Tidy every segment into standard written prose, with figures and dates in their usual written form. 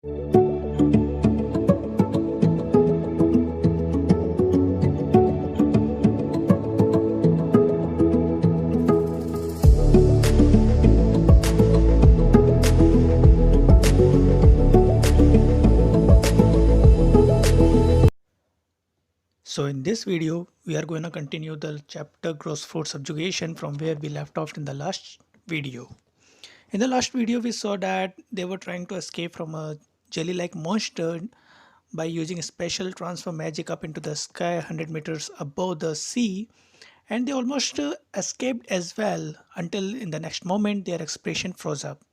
So in this video, we are going to continue the chapter gross food subjugation from where we left off in the last video. In the last video, we saw that they were trying to escape from a jelly-like monster by using special transfer magic up into the sky 100 meters above the sea, and they almost escaped as well until in the next moment their expression froze up.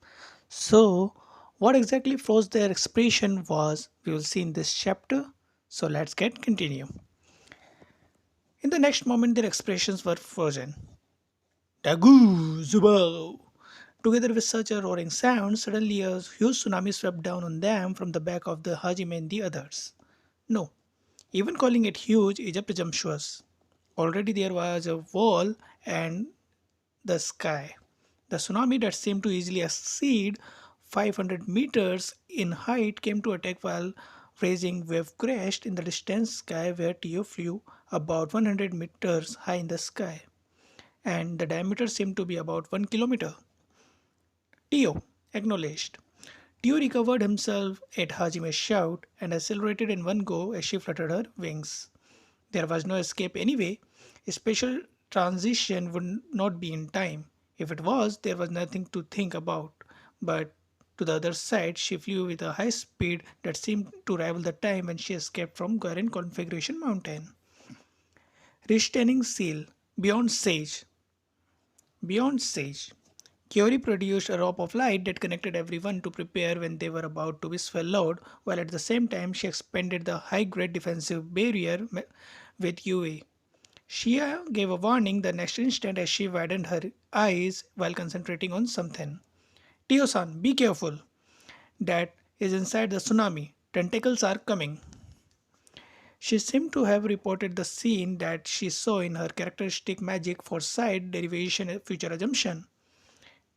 So what exactly froze their expression was we will see in this chapter. So let's get continue. In the next moment, their expressions were frozen. Dagu! Zubao! Together with such a roaring sound, suddenly a huge tsunami swept down on them from the back of the Hajime and the others. No, even calling it huge is a presumptuous. Already there was a wall and the sky. The tsunami that seemed to easily exceed 500 meters in height came to attack while raising wave crashed in the distant sky where Tio flew about 100 meters high in the sky, and the diameter seemed to be about 1 kilometer. Tio acknowledged. Tio recovered himself at Hajime's shout and accelerated in one go as she fluttered her wings. There was no escape anyway. A special transition would not be in time. If it was, there was nothing to think about. But to the other side, she flew with a high speed that seemed to rival the time when she escaped from Garen Configuration Mountain. Restraining seal. Beyond Sage. Beyond Sage. Kyori produced a rope of light that connected everyone to prepare when they were about to be swallowed, while at the same time she expanded the high-grade defensive barrier with UA. Shia gave a warning the next instant as she widened her eyes while concentrating on something. Tio-san, be careful. That is inside the tsunami. Tentacles are coming. She seemed to have reported the scene that she saw in her characteristic magic foresight derivation future assumption.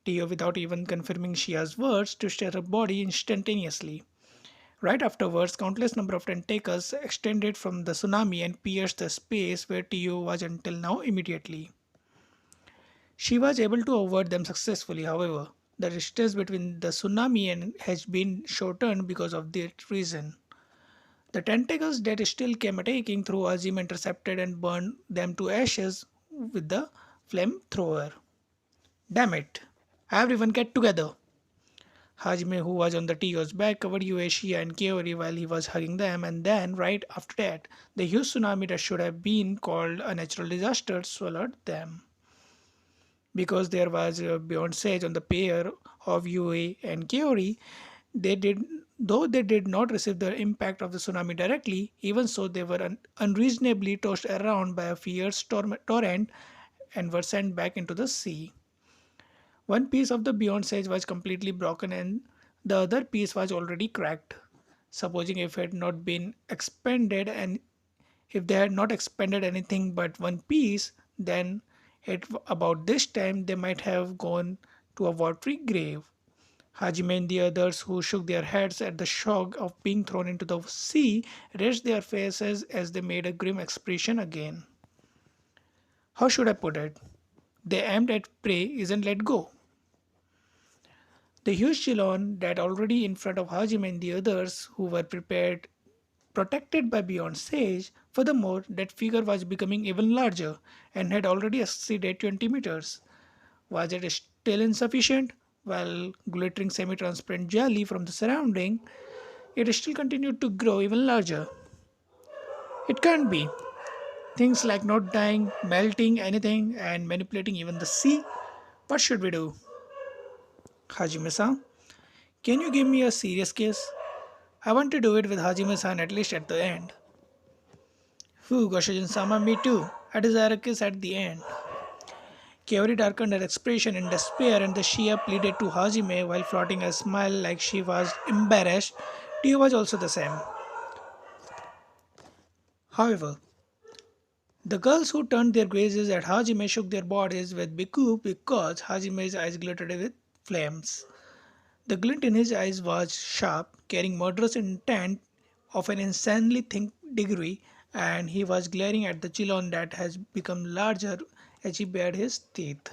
Tio, without even confirming Shia's words, twisted her body instantaneously. Right afterwards, countless number of tentacles extended from the tsunami and pierced the space where Tio was until now immediately. She was able to avert them successfully, however. The distance between the tsunami and has been shortened because of that reason. The tentacles that still came attacking through Azim intercepted and burned them to ashes with the flamethrower. Damn it! Everyone get together! Hajime, who was on the Tio's back, covered Ueshia and Kaori while he was hugging them, and then, right after that, the huge tsunami that should have been called a natural disaster swallowed them. Because there was a beyond sage on the pair of Yue and Kaori, they did though they did not receive the impact of the tsunami directly, even so they were unreasonably tossed around by a fierce torrent and were sent back into the sea. One piece of the beyond sage was completely broken and the other piece was already cracked. Supposing if it had not been expanded and if they had not expanded anything but one piece, then at about this time they might have gone to a watery grave. Hajime and the others, who shook their heads at the shock of being thrown into the sea, raised their faces as they made a grim expression again. How should I put it? They aimed at prey isn't let go. The huge Chilon that already in front of Hajime and the others who were prepared protected by beyond sage. Furthermore, that figure was becoming even larger and had already exceeded 20 meters. Was it still insufficient? While glittering semi-transparent jelly from the surrounding, it still continued to grow even larger. It can't be. Things like not dying, melting anything, and manipulating even the sea. What should we do? Hajime-san, can you give me a serious case? I want to do it with Hajime-san at least at the end. Whew, Goshijin-sama, me too. I desire a kiss at the end. Kaori darkened her expression in despair and the Shia pleaded to Hajime while flaunting a smile like she was embarrassed. Tio was also the same. However, the girls who turned their gazes at Hajime shook their bodies with Biku because Hajime's eyes glittered with flames. The glint in his eyes was sharp, carrying murderous intent of an insanely thick degree, and he was glaring at the Chilon that has become larger as he bared his teeth.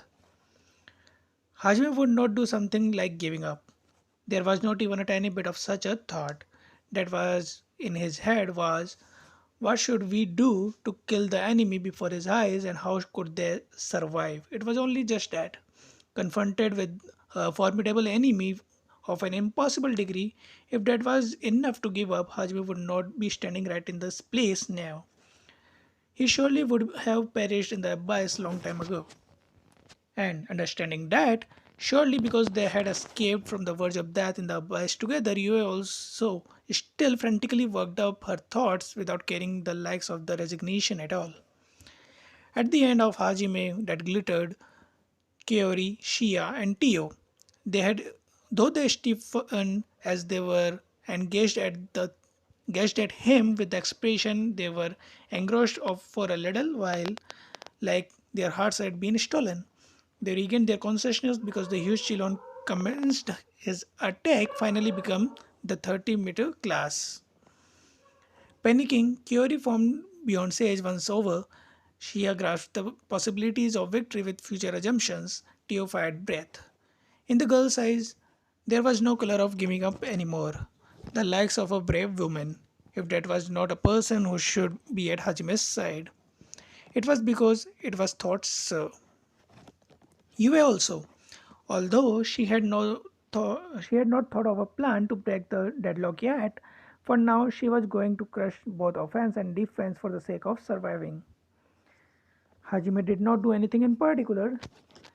Hajime would not do something like giving up. There was not even a tiny bit of such a thought. That was in his head was, what should we do to kill the enemy before his eyes and how could they survive? It was only just that. Confronted with a formidable enemy of an impossible degree, if that was enough to give up, Hajime would not be standing right in this place now. He surely would have perished in the abyss long time ago. And understanding that, surely because they had escaped from the verge of death in the abyss together, Yue also still frantically worked up her thoughts without caring the likes of the resignation at all. At the end of Hajime that glittered, Kaori, Shia, and Tio. They had, though they stiffened as they were engaged gazed at him with the expression they were engrossed of for a little while, like their hearts had been stolen. They regained their consciousness because the huge Chilon commenced his attack, finally become the 30-meter class. Panicking, Kyori formed Beyonce's once over. Shia grasped the possibilities of victory with future assumptions. Teo fired breath. In the girl's eyes, there was no color of giving up anymore. The likes of a brave woman, if that was not a person who should be at Hajime's side. It was because it was thought so. Yue also, although she had not thought of a plan to break the deadlock yet, for now she was going to crush both offense and defense for the sake of surviving. Hajime did not do anything in particular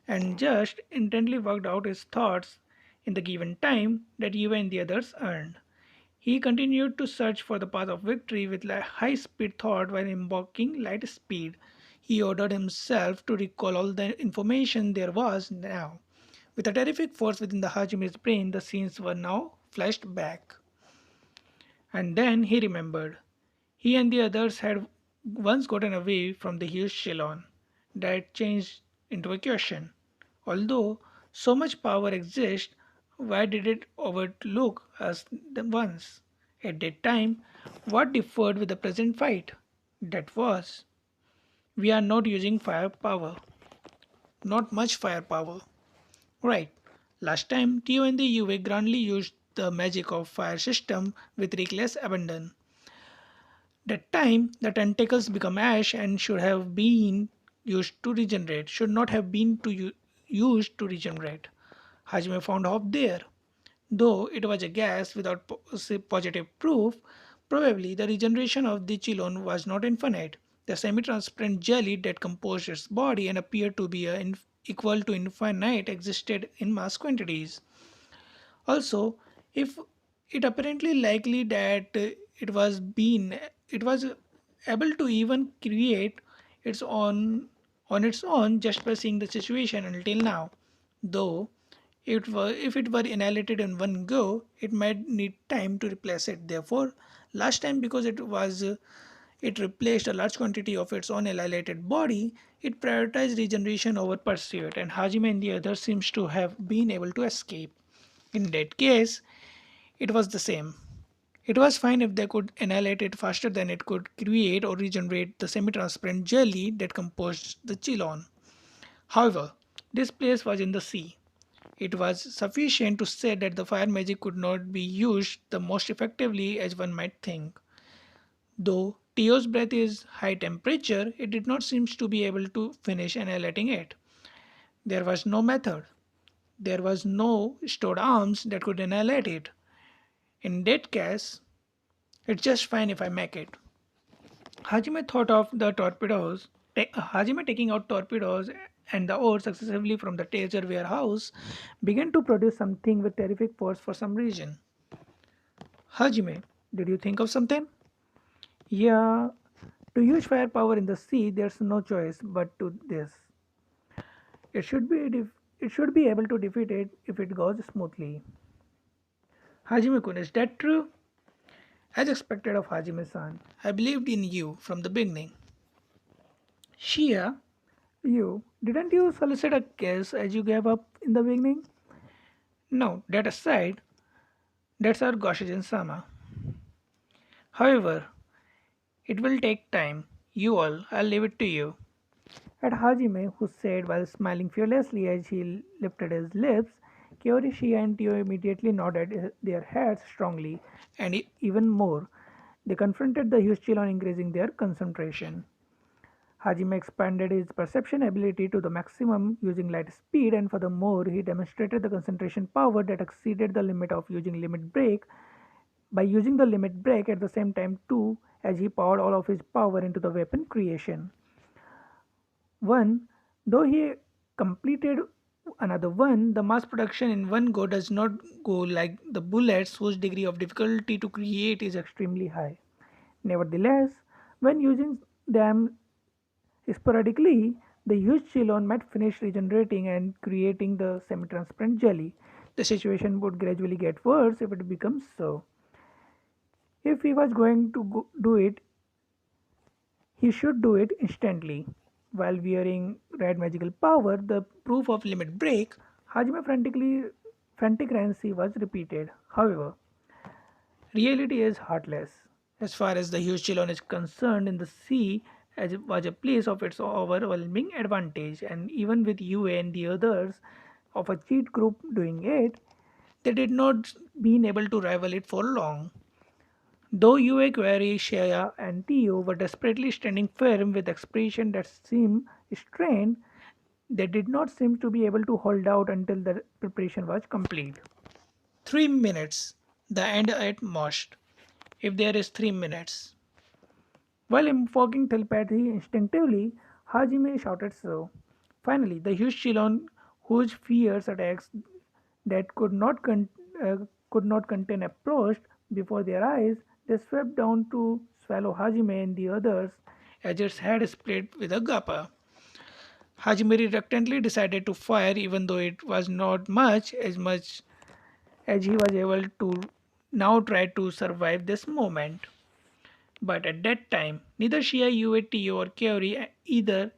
and just intently worked out his thoughts in the given time that Yue and the others earned. He continued to search for the path of victory with high speed thought while embarking light speed. He ordered himself to recall all the information there was now. With a terrific force within the Hajime's brain, the scenes were now flashed back. And then he remembered. He and the others had once gotten away from the huge Shillon. That changed into a question. Although so much power exists, why did it overlook us once? At that time, what differed with the present fight? That was, we are not using firepower. Not much firepower. Right. Last time, Tio and the UA grandly used the magic of fire system with reckless abandon. That time, the tentacles become ash and should have been used to regenerate, should not have been used to regenerate. Hajime found hope there. Though it was a gas without positive proof, probably the regeneration of the Chilon was not infinite. The semi-transparent jelly that composed its body and appeared to be equal to infinite existed in mass quantities. Also, if it apparently likely that it was able to even create its own on its own just by seeing the situation until now. Though if it were annihilated in one go, it might need time to replace it. Therefore, last time because it replaced a large quantity of its own annihilated body, it prioritized regeneration over pursuit, and Hajime and the others seems to have been able to escape. In that case, it was the same. It was fine if they could annihilate it faster than it could create or regenerate the semi-transparent jelly that composed the Chilon. However, this place was in the sea. It was sufficient to say that the fire magic could not be used the most effectively as one might think. Though Tio's breath is high temperature, it did not seem to be able to finish annihilating it. There was no method. There was no stored arms that could annihilate it. In that case, it's just fine if I make it. Hajime thought of the torpedoes. Hajime taking out torpedoes and the ore successively from the Taser warehouse began to produce something with terrific force for some reason. Hajime, did you think of something? Yeah, to use firepower in the sea, there's no choice but to this. It should be able to defeat it if it goes smoothly. Hajime-kun, is that true? As expected of Hajime-san, I believed in you from the beginning. Shia, didn't you solicit a kiss as you gave up in the beginning? Now, that aside, that's our Goshijin Sama. However, it will take time. You all, I'll leave it to you. At Hajime, who said while smiling fearlessly as he lifted his lips, Kyoichi and Tio immediately nodded their heads strongly, and even more. They confronted the huge chill on increasing their concentration. Hajime expanded his perception ability to the maximum using light speed, and furthermore, he demonstrated the concentration power that exceeded the limit of using limit break by using the limit break at the same time too, as he poured all of his power into the weapon creation. One, though he completed another one, the mass production in one go does not go like the bullets whose degree of difficulty to create is extremely high. Nevertheless, when using them sporadically, the huge chelon might finish regenerating and creating the semi-transparent jelly. The situation would gradually get worse if it becomes so. If he was going to do it, he should do it instantly. While wearing red magical power, the proof of limit break, frantic frenzy was repeated. However, reality is heartless. As far as the huge Chilon is concerned, in the sea as it was a place of its overwhelming advantage, and even with UA and the others of a cheat group doing it, they did not been able to rival it for long. Though UA Query, Shaya, and Tio were desperately standing firm with expression that seemed strained, they did not seem to be able to hold out until the preparation was complete. 3 minutes, the end at most, if there is 3 minutes. While invoking telepathy instinctively, Hajime shouted so. Finally, the huge Chilon, whose fierce attacks that uh, could not contain approached before their eyes, they swept down to swallow Hajime and the others as its head split with a gappa. Hajime reluctantly decided to fire even though it was not much as he was able to now try to survive this moment. But at that time, neither Shia Uat or Kaori either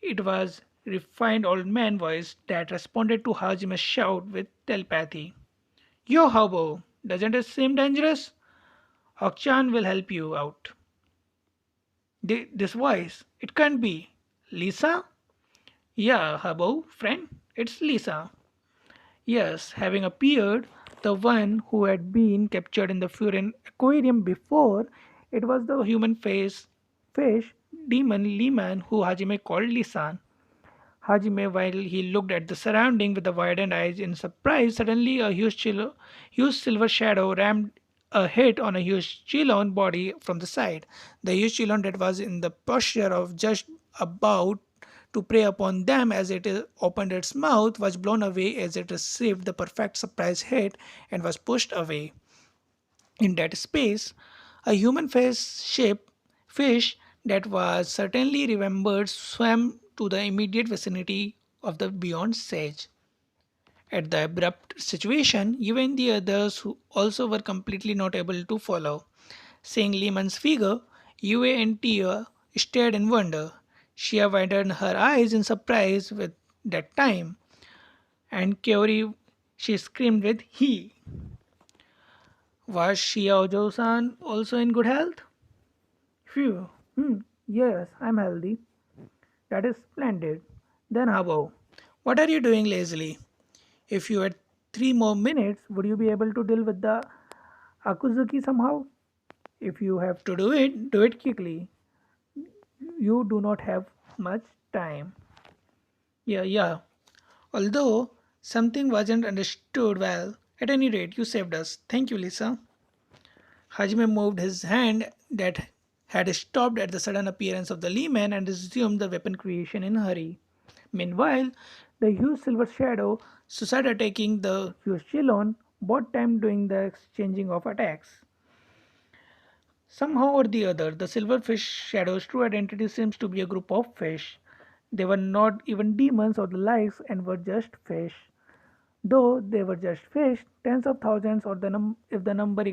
it was refined old man voice that responded to Hajime's shout with telepathy. Yo Hobo, doesn't it seem dangerous? Hokchan will help you out. This voice, it can't be. Lisa? Yeah, Hobo, friend, it's Lisa. Yes, having appeared, the one who had been captured in the Furin aquarium before, it was the human fish demon Liman who Hajime called Lisan. Hajime, while he looked at the surrounding with the widened eyes in surprise, suddenly a huge silver shadow rammed a hit on a huge Chilon body from the side. The huge Chilon that was in the posture of just about to prey upon them as it opened its mouth was blown away as it received the perfect surprise hit and was pushed away. In that space, a human face shaped fish that was certainly remembered swam to the immediate vicinity of the beyond sage. At the abrupt situation, even the others who also were completely not able to follow. Seeing Lehman's figure, Yue and Tia stared in wonder. Shia widened her eyes in surprise with that time, and Kaori she screamed with he. Was Shia Ojo-san also in good health? Phew. Yes, I'm healthy. That is splendid. Then Habo, what are you doing lazily? If you had 3 more minutes, would you be able to deal with the Akuzuki somehow? If you have to do it quickly. You do not have much time. Yeah. Although something wasn't understood well, at any rate, you saved us. Thank you, Lisa. Hajime moved his hand that had stopped at the sudden appearance of the Lehman and resumed the weapon creation in a hurry. Meanwhile, the huge silver shadow succeeded attacking the huge Chilon, both time doing the exchanging of attacks. Somehow or the other, the silverfish shadow's true identity seems to be a group of fish. They were not even demons or the likes and were just fish. Though they were just fish, tens of thousands or if the number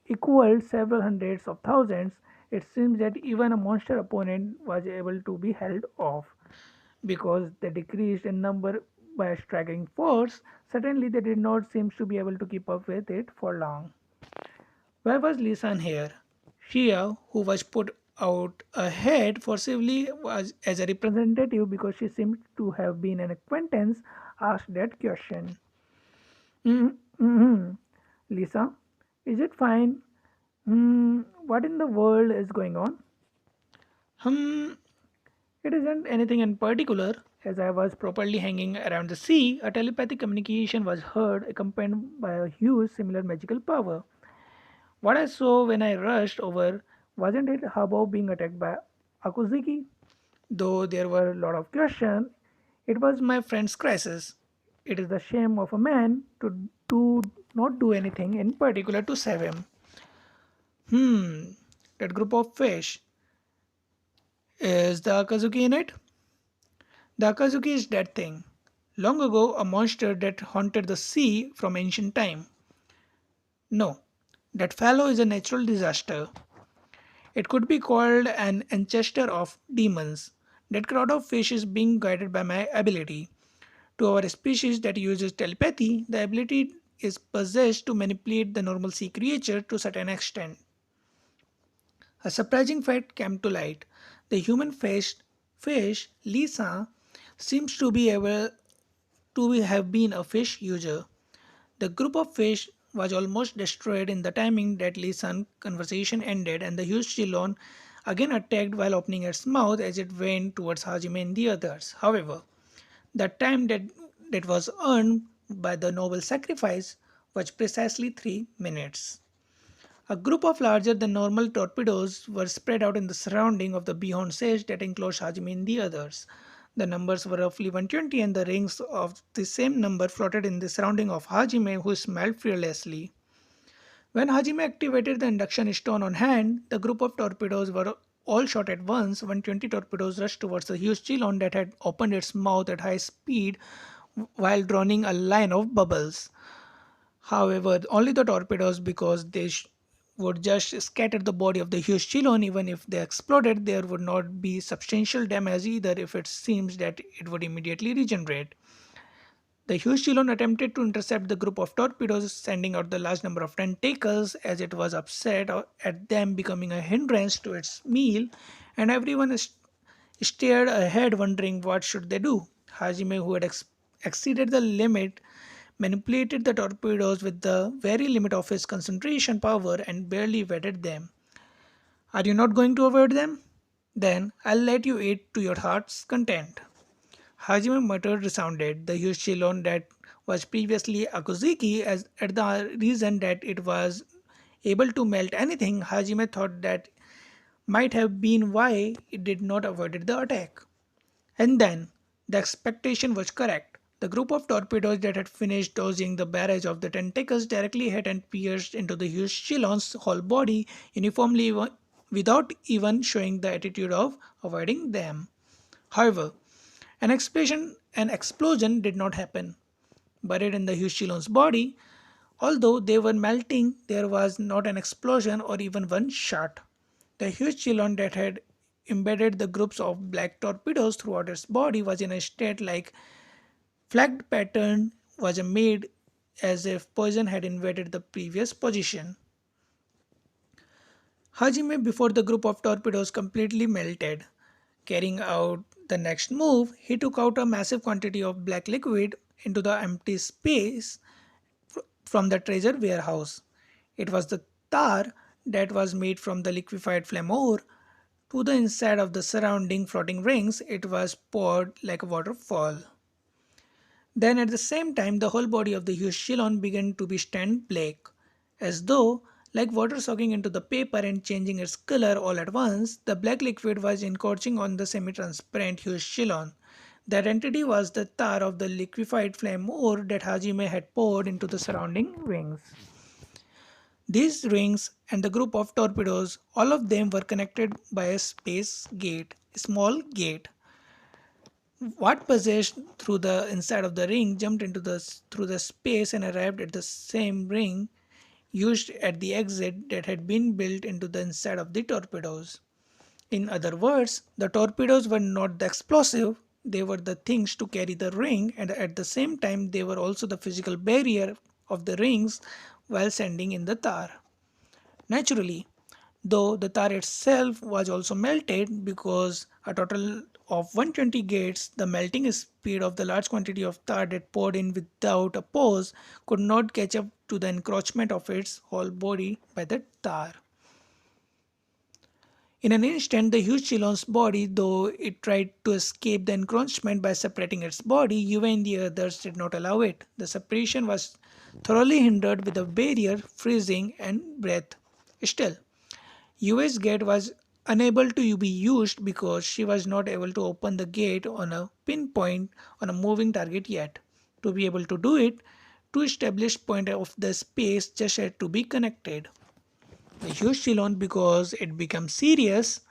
equaled several hundreds of thousands, it seems that even a monster opponent was able to be held off because they decreased in number by a striking force, certainly they did not seem to be able to keep up with it for long. Where was Lisan here? Shia, who was put out ahead forcibly was as a representative because she seemed to have been an acquaintance, asked that question. Mm-hmm. Lisa, is it fine? What in the world is going on? Hmm, it isn't anything in particular. As I was properly hanging around the sea, a telepathic communication was heard, accompanied by a huge, similar magical power. What I saw when I rushed over wasn't it Habo being attacked by Akuziki? Though there were a lot of questions, it was my friend's crisis. It is the shame of a man to not do anything in particular to save him. Hmm, that group of fish. Is the Akazuki in it? The Akazuki is that thing. Long ago, a monster that haunted the sea from ancient time. No, that fellow is a natural disaster. It could be called an ancestor of demons. That crowd of fish is being guided by my ability. To our species that uses telepathy, the ability is possessed to manipulate the normal sea creature to a certain extent. A surprising fact came to light. The human-faced fish, Lisa, seems to be able to have been a fish user. The group of fish was almost destroyed in the timing that Lisan's conversation ended, and the huge Shilon again attacked while opening its mouth as it went towards Hajime and the others. However, the time that was earned by the noble sacrifice was precisely 3 minutes. A group of larger than normal torpedoes were spread out in the surrounding of the beyond stage that enclosed Hajime and the others. The numbers were roughly 120, and the rings of the same number floated in the surrounding of Hajime, who smiled fearlessly. When Hajime activated the induction stone on hand, the group of torpedoes were all shot at once. 120 torpedoes rushed towards the huge Chilon that had opened its mouth at high speed while drawing a line of bubbles. However, only the torpedoes, because they would just scatter the body of the huge Chilon. Even if they exploded, there would not be substantial damage either if it seems that it would immediately regenerate. The huge Chilon attempted to intercept the group of torpedoes, sending out the large number of tentacles as it was upset at them becoming a hindrance to its meal, and everyone stared ahead wondering what should they do. Hajime, who had exceeded the limit, manipulated the torpedoes with the very limit of his concentration power and barely wetted them. Are you not going to avoid them? Then I'll let you eat to your heart's content. Hajime muttered resounded. The huge Shilon that was previously Akuziki as at the reason that it was able to melt anything, Hajime thought that might have been why it did not avoid the attack. And then the expectation was correct. The group of torpedoes that had finished dodging the barrage of the tentacles directly hit and pierced into the huge Shilon's whole body uniformly without even showing the attitude of avoiding them. However, an explosion did not happen. Buried in the huge Shilon's body, although they were melting, there was not an explosion or even one shot. The huge Shilon that had embedded the groups of black torpedoes throughout its body was in a state like flagged pattern was made as if poison had invaded the previous position. Hajime, before the group of torpedoes completely melted, carrying out the next move, he took out a massive quantity of black liquid into the empty space from the treasure warehouse. It was the tar that was made from the liquefied flame ore. To the inside of the surrounding floating rings, it was poured like a waterfall. Then, at the same time, the whole body of the huge Shilon began to be stand black, as though, like water soaking into the paper and changing its color all at once, the black liquid was encroaching on the semi transparent huge Shilon. That entity was the tar of the liquefied flame ore that Hajime had poured into the surrounding rings. These rings and the group of torpedoes, all of them were connected by a space gate, a small gate. What passed through the inside of the ring jumped into the through the space and arrived at the same ring used at the exit that had been built into the inside of the torpedoes. In other words, the torpedoes were not the explosive, they were the things to carry the ring, and at the same time they were also the physical barrier of the rings while sending in the tar. Naturally, though the tar itself was also melted because a total of 120 gates, the melting speed of the large quantity of tar that poured in without a pause could not catch up to the encroachment of its whole body by the tar. In an instant, the huge Chilon's body, though it tried to escape the encroachment by separating its body, Yuva and the others did not allow it. The separation was thoroughly hindered with a barrier, freezing, and breath. Still, Yuva's gate was unable to be used because she was not able to open the gate on a pinpoint on a moving target yet. To be able to do it, two established points of the space just had to be connected. The huge Ceylon, because it became serious,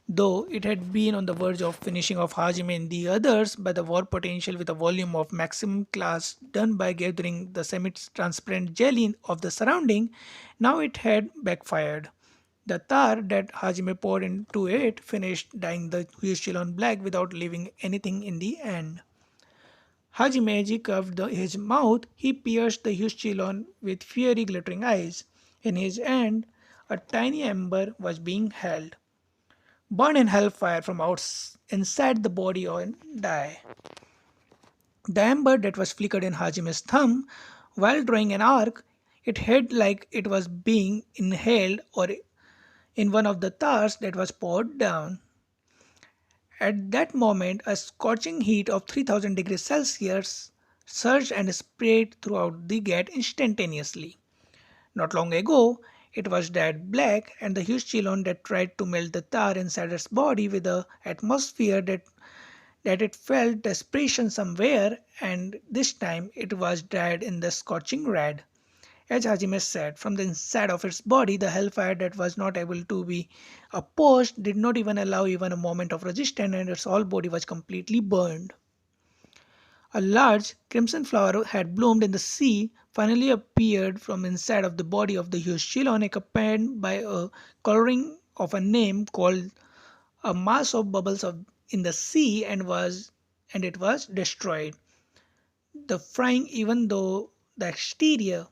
though it had been on the verge of finishing off Hajime and the others by the war potential with a volume of maximum class done by gathering the semi-transparent jelly of the surrounding, now it had backfired. The tar that Hajime poured into it finished dyeing the Huichilon black without leaving anything in the end. Hajime, as he curved his mouth, he pierced the Huichilon with fiery glittering eyes. In his hand, a tiny ember was being held. Burn in hellfire from inside the body and die. The ember that was flickered in Hajime's thumb while drawing an arc, it hit like it was being inhaled or in one of the tars that was poured down. At that moment, a scorching heat of 3000 degrees Celsius surged and sprayed throughout the gate instantaneously. Not long ago, it was dead black, and the huge Chilon that tried to melt the tar inside its body with the atmosphere that it felt desperation somewhere, and this time it was dyed in the scorching red. As Hajime said, from the inside of its body, the hellfire that was not able to be opposed did not even allow even a moment of resistance, and its whole body was completely burned. A large crimson flower had bloomed in the sea, finally appeared from inside of the body of the huge Chilon, accompanied by a coloring of a name called a mass of bubbles in the sea, and it was destroyed. The frying, even though the exterior,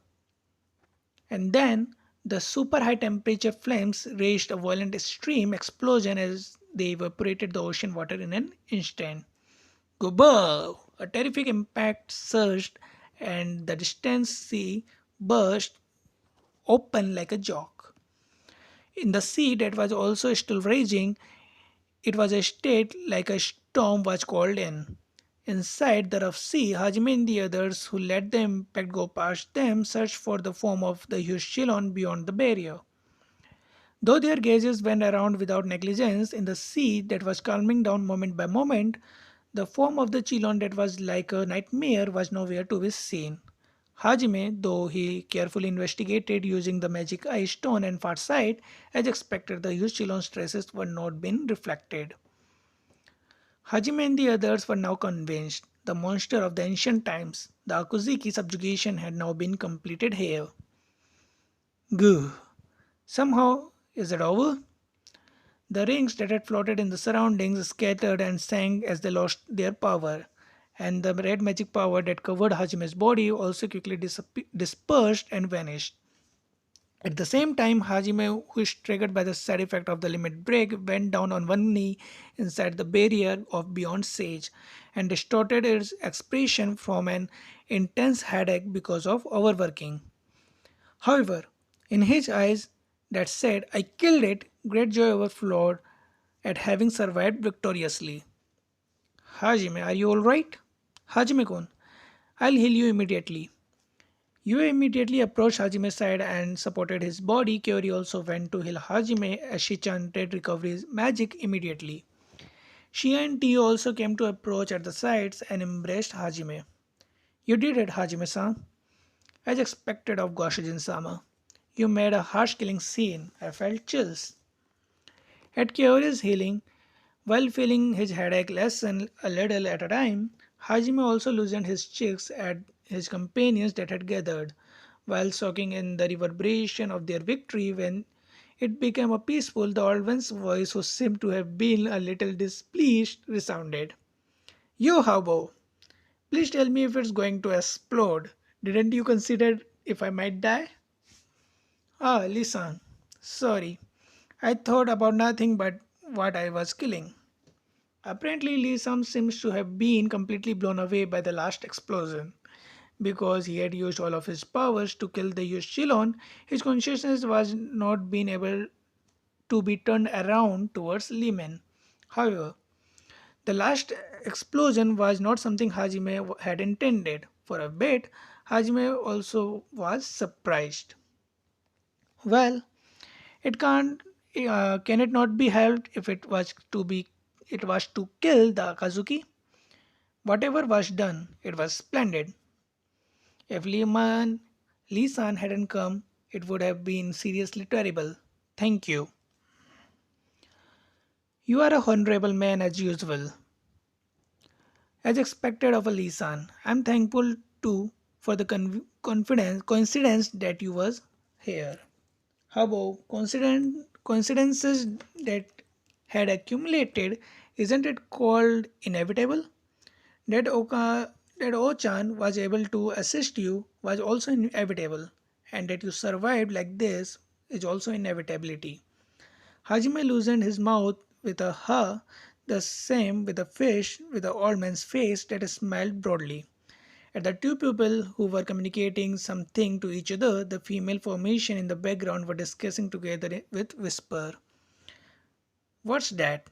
and then the super high temperature flames raised a violent stream explosion as they evaporated the ocean water in an instant. Gobbo! A terrific impact surged, and the distant sea burst open like a joke. In the sea that was also still raging, it was a state like a storm was called in. Inside the rough sea, Hajime and the others who let the impact go past them searched for the form of the huge Chilon beyond the barrier. Though their gazes went around without negligence in the sea that was calming down moment by moment, the form of the Chilon that was like a nightmare was nowhere to be seen. Hajime, though he carefully investigated using the magic eye stone and far sight, as expected, the huge Chilon's traces were not being reflected. Hajime and the others were now convinced the monster of the ancient times, the Akuziki subjugation, had now been completed here. Goo! Somehow, is it over? The rings that had floated in the surroundings scattered and sank as they lost their power, and the red magic power that covered Hajime's body also quickly dispersed and vanished. At the same time, Hajime, who is triggered by the side effect of the limit break, went down on one knee inside the barrier of Beyond Sage and distorted its expression from an intense headache because of overworking. However, in his eyes that said, I killed it, great joy overflowed at having survived victoriously. Hajime, are you alright? Hajime-kun, I'll heal you immediately. You immediately approached Hajime's side and supported his body. Kyori also went to heal Hajime as she chanted recovery magic immediately. She and Tio also came to approach at the sides and embraced Hajime. You did it, Hajime-san. As expected of Goshijin-sama. You made a harsh killing scene. I felt chills. At Kyori's healing, while feeling his headache lessen a little at a time, Hajime also loosened his cheeks at his companions that had gathered, while soaking in the reverberation of their victory. When it became a peaceful, the old one's voice, who seemed to have been a little displeased, resounded. Yo, Habo, please tell me if it's going to explode. Didn't you consider if I might die? Ah, listen. Sorry. I thought about nothing but what I was killing. Apparently, Lee Sam seems to have been completely blown away by the last explosion. Because he had used all of his powers to kill the Yushchilon, his consciousness was not being able to be turned around towards Lehman. However, the last explosion was not something Hajime had intended. For a bit, Hajime also was surprised. Well, it can it not be helped if it was to kill the Akazuki? Whatever was done, it was splendid. If Lee San hadn't come, it would have been seriously terrible. Thank you. You are a honorable man as usual. As expected of a Lee San, I'm thankful too for the coincidence that you was here. How about coincidences that had accumulated? Isn't it called inevitable? That Ochan was able to assist you was also inevitable, and that you survived like this is also inevitability. Hajime loosened his mouth with a ha, the same with a fish with the old man's face that smiled broadly. At the two people who were communicating something to each other, the female formation in the background were discussing together with whisper. What's that?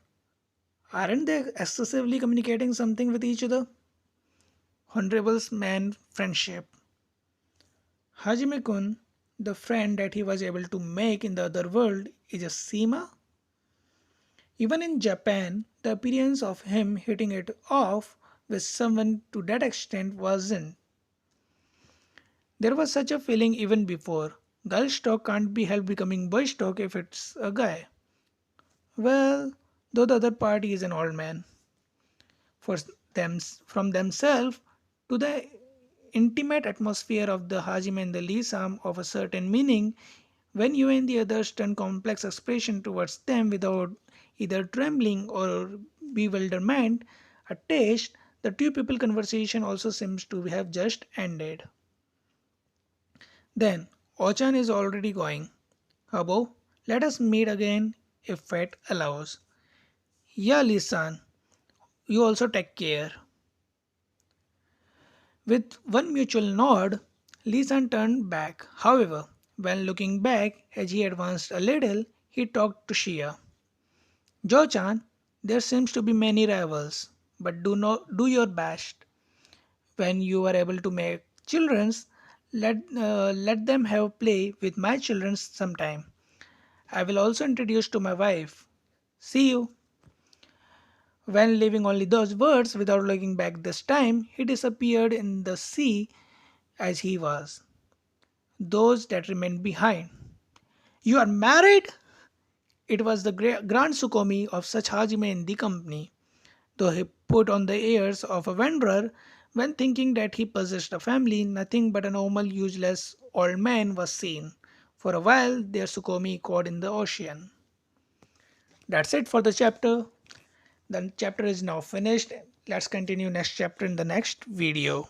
Aren't they excessively communicating something with each other? Honorable's man friendship. Hajime-kun, the friend that he was able to make in the other world, is a Sima? Even in Japan, the appearance of him hitting it off with someone to that extent wasn't. There was such a feeling even before. Girl stock can't be helped becoming boy stock if it's a guy. Well, though the other party is an old man. For them, from themselves to the intimate atmosphere of the Hajime and the Lisam of a certain meaning, when you and the others turn complex expression towards them without either trembling or bewilderment, a taste, the two people conversation also seems to have just ended. Then, Ochan is already going. Habo, let us meet again if fate allows. Yeah, Lisan, you also take care. With one mutual nod, Lisan turned back. However, when looking back, as he advanced a little, he talked to Shia. Jo-chan, there seems to be many rivals, but do your best. When you are able to make childrens, let them have play with my children sometime. I will also introduce to my wife. See you. When leaving only those words without looking back this time, he disappeared in the sea as he was. Those that remained behind. You are married? It was the grand Sukomi of such Hajime in the company, though he put on the airs of a wanderer when thinking that he possessed a family, nothing but a normal, useless old man was seen. For a while, their Sukomi caught in the ocean. That's it for the chapter. The chapter is now finished. Let's continue next chapter in the next video.